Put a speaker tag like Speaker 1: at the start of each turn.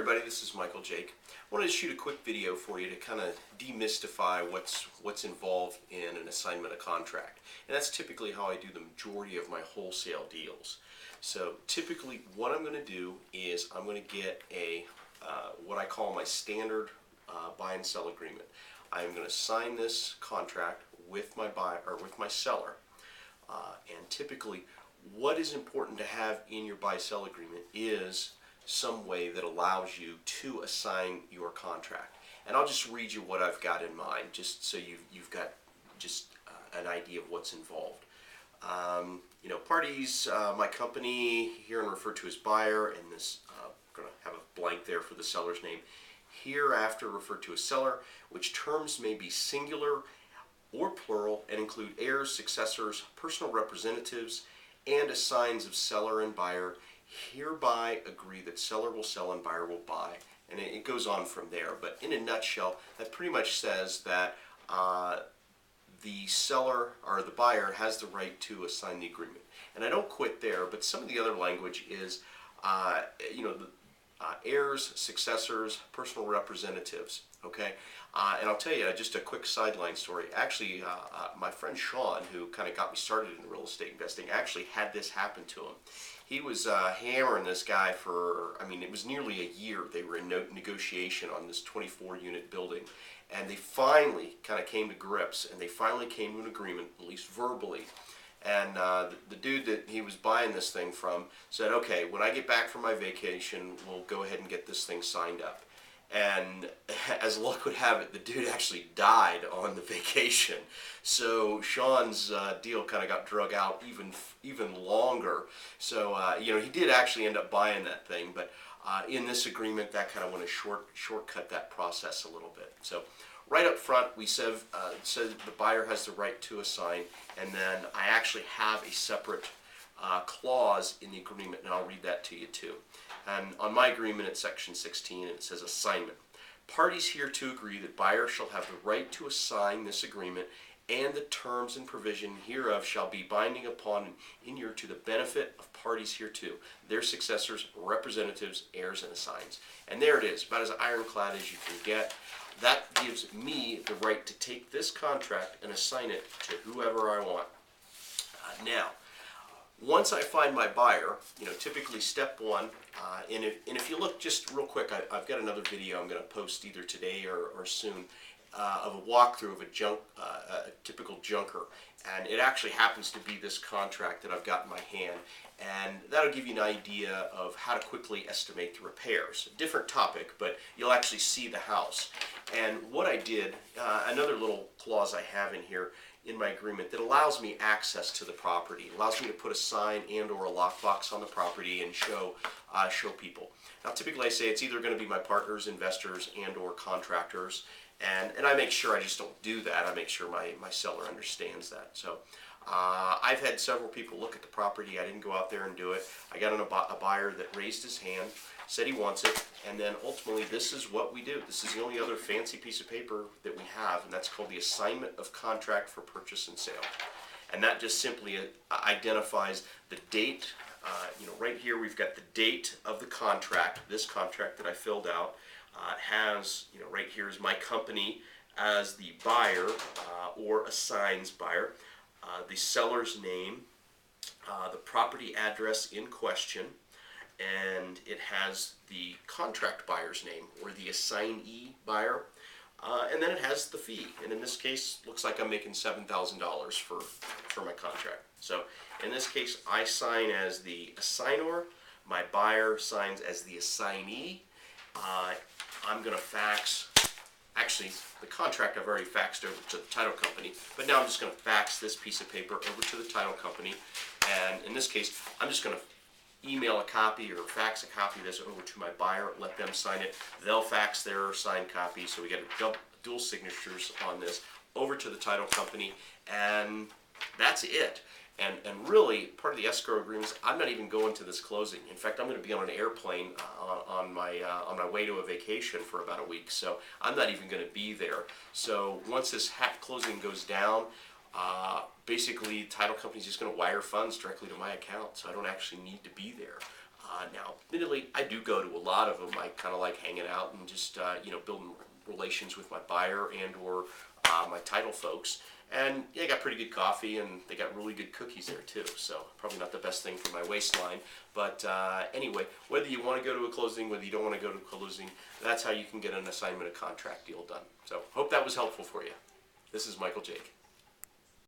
Speaker 1: everybody, this is Michael Jake. I wanted to shoot a quick video for you to kind of demystify what's involved in an assignment of contract. And that's typically how I do the majority of my wholesale deals. So typically what I'm going to do is I'm going to get a what I call my standard buy and sell agreement. I'm going to sign this contract with my buyer or with my seller. And typically what is important to have in your buy-sell agreement is some way that allows you to assign your contract. And I'll just read you what I've got in mind, just so you've got just an idea of what's involved. Parties, my company, here and referred to as buyer, and this, I'm going to have a blank there for the seller's name, hereafter referred to as seller, which terms may be singular or plural and include heirs, successors, personal representatives, and assigns of seller and buyer, hereby agree that seller will sell and buyer will buy. And it goes on from there. But in a nutshell, that pretty much says that the seller or the buyer has the right to assign the agreement. And I don't quit there, but some of the other language is, heirs, successors, personal representatives. Okay, and I'll tell you just a quick sideline story. Actually, my friend Sean, who kind of got me started in real estate investing, actually had this happen to him. He was hammering this guy for, it was nearly a year. They were in negotiation on this 24-unit building, and they finally kind of came to grips, and they finally came to an agreement, at least verbally. And the dude that he was buying this thing from said, okay, when I get back from my vacation, we'll go ahead and get this thing signed up. And as luck would have it, the dude actually died on the vacation. So Sean's deal kind of got drug out even longer. So he did actually end up buying that thing, but in this agreement, that kind of want to shortcut that process a little bit. So right up front, we said the buyer has the right to assign, and then I actually have a separate clause in the agreement, and I'll read that to you too. And on my agreement, it's section 16, and it says assignment. Parties hereto agree that buyer shall have the right to assign this agreement, and the terms and provision hereof shall be binding upon and inure to the benefit of parties hereto, their successors, representatives, heirs, and assigns. And there it is, about as ironclad as you can get. That gives me the right to take this contract and assign it to whoever I want. Now, once I find my buyer, typically step one, and if you look just real quick, I've got another video I'm going to post either today or soon of a walkthrough of a typical junker, and it actually happens to be this contract that I've got in my hand, and that'll give you an idea of how to quickly estimate the repairs. Different topic, but you'll actually see the house. And what I did, another little clause I have in here in my agreement that allows me access to the property. It allows me to put a sign and or a lockbox on the property and show people. Now typically I say it's either going to be my partners, investors, and or contractors, and I make sure I just don't do that. I make sure my seller understands that. So I've had several people look at the property. I didn't go out there and do it. I got a buyer that raised his hand, said he wants it, and then ultimately this is what we do. This is the only other fancy piece of paper that we have, and that's called the assignment of contract for purchase and sale. And that just simply identifies the date. Right here we've got the date of the contract, this contract that I filled out. It has, right here is my company as the buyer or assigns buyer, the seller's name, the property address in question, and it has the contract buyer's name or the assignee buyer, and then it has the fee. And in this case, looks like I'm making $7,000 for my contract. So in this case, I sign as the assignor, my buyer signs as the assignee. I'm going to fax, actually the contract I've already faxed over to the title company, but now I'm just going to fax this piece of paper over to the title company, and in this case I'm just going to email a copy or fax a copy of this over to my buyer, let them sign it, they'll fax their signed copy, so we get dual signatures on this over to the title company, and that's it. And really, part of the escrow agreements, I'm not even going to this closing. In fact, I'm going to be on an airplane on my way to a vacation for about a week, so I'm not even going to be there. So once this closing goes down, basically, title company's just going to wire funds directly to my account, so I don't actually need to be there. Now, admittedly, I do go to a lot of them. I kind of like hanging out and just building relations with my buyer and or my title folks. And yeah, I got pretty good coffee, and they got really good cookies there too. So probably not the best thing for my waistline. But anyway, whether you want to go to a closing, whether you don't want to go to a closing, that's how you can get an assignment, a contract deal done. So hope that was helpful for you. This is Michael Jake.